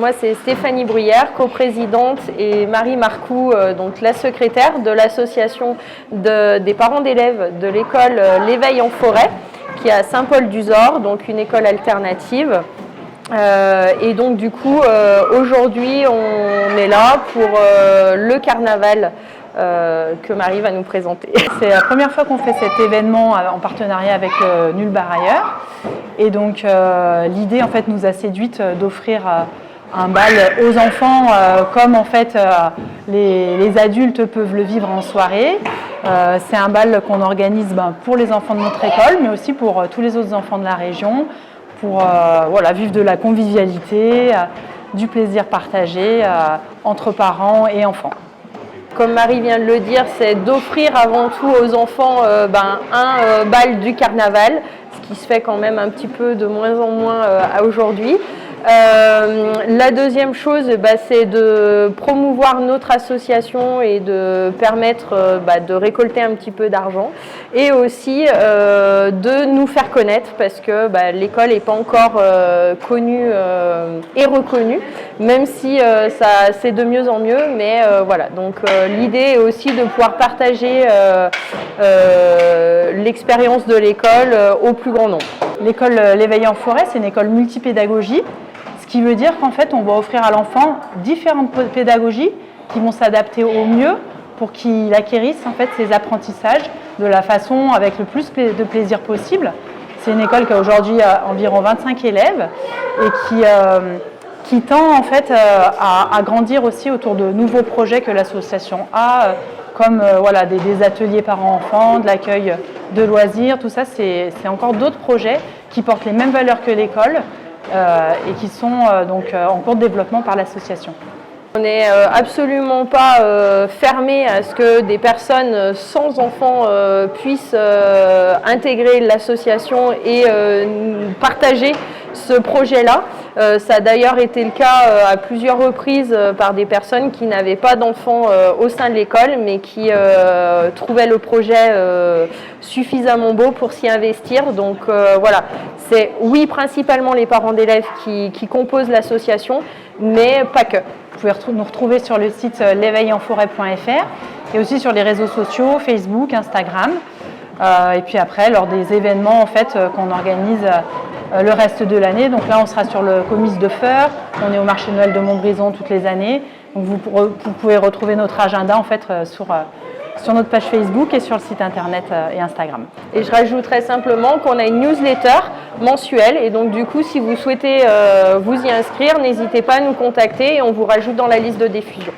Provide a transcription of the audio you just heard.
moi, c'est Stéphanie Bruyère, coprésidente, et Marie Marcoux, donc la secrétaire de l'association des parents d'élèves de l'école L'Éveil en forêt, qui est à Saint-Paul-du-Zor, donc une école alternative. Et donc du coup, aujourd'hui, on est là pour le carnaval que Marie va nous présenter. C'est la première fois qu'on fait cet événement en partenariat avec Nulle part ailleurs. Et donc l'idée en fait nous a séduite d'offrir un bal aux enfants comme en fait les adultes peuvent le vivre en soirée. C'est un bal qu'on organise pour les enfants de notre école, mais aussi pour tous les autres enfants de la région, pour voilà, vivre de la convivialité, du plaisir partagé entre parents et enfants. Comme Marie vient de le dire, c'est d'offrir avant tout aux enfants un bal du carnaval, ce qui se fait quand même un petit peu de moins en moins à aujourd'hui. La deuxième chose, c'est de promouvoir notre association et de permettre de récolter un petit peu d'argent et aussi de nous faire connaître parce que l'école n'est pas encore connue et reconnue, même si c'est de mieux en mieux, mais voilà. Donc l'idée est aussi de pouvoir partager l'expérience de l'école au plus grand nombre. L'école L'Éveil en forêt, c'est une école multipédagogie. Ce qui veut dire qu'en fait, on va offrir à l'enfant différentes pédagogies qui vont s'adapter au mieux pour qu'il acquérisse en fait ses apprentissages de la façon avec le plus de plaisir possible. C'est une école qui a aujourd'hui environ 25 élèves et qui tend en fait à grandir aussi autour de nouveaux projets que l'association a, comme voilà, des ateliers parents-enfants, de l'accueil de loisirs, tout ça, c'est encore d'autres projets qui portent les mêmes valeurs que l'école. Et qui sont donc en cours de développement par l'association. On n'est absolument pas fermé à ce que des personnes sans enfants puissent intégrer l'association et partager ce projet-là. Ça a d'ailleurs été le cas à plusieurs reprises par des personnes qui n'avaient pas d'enfants au sein de l'école, mais qui trouvaient le projet suffisamment beau pour s'y investir. Donc voilà, c'est oui principalement les parents d'élèves qui composent l'association, mais pas que. Vous pouvez nous retrouver sur le site l'éveillenforêt.fr et aussi sur les réseaux sociaux, Facebook, Instagram. Et puis après, lors des événements en fait, qu'on organise le reste de l'année. Donc là, on sera sur le comice de Feur. On est au marché Noël de Montbrison toutes les années. Donc vous pouvez retrouver notre agenda en fait, sur notre page Facebook et sur le site internet et Instagram. Et je rajouterais simplement qu'on a une newsletter mensuelle et donc du coup si vous souhaitez vous y inscrire, n'hésitez pas à nous contacter et on vous rajoute dans la liste de diffusion.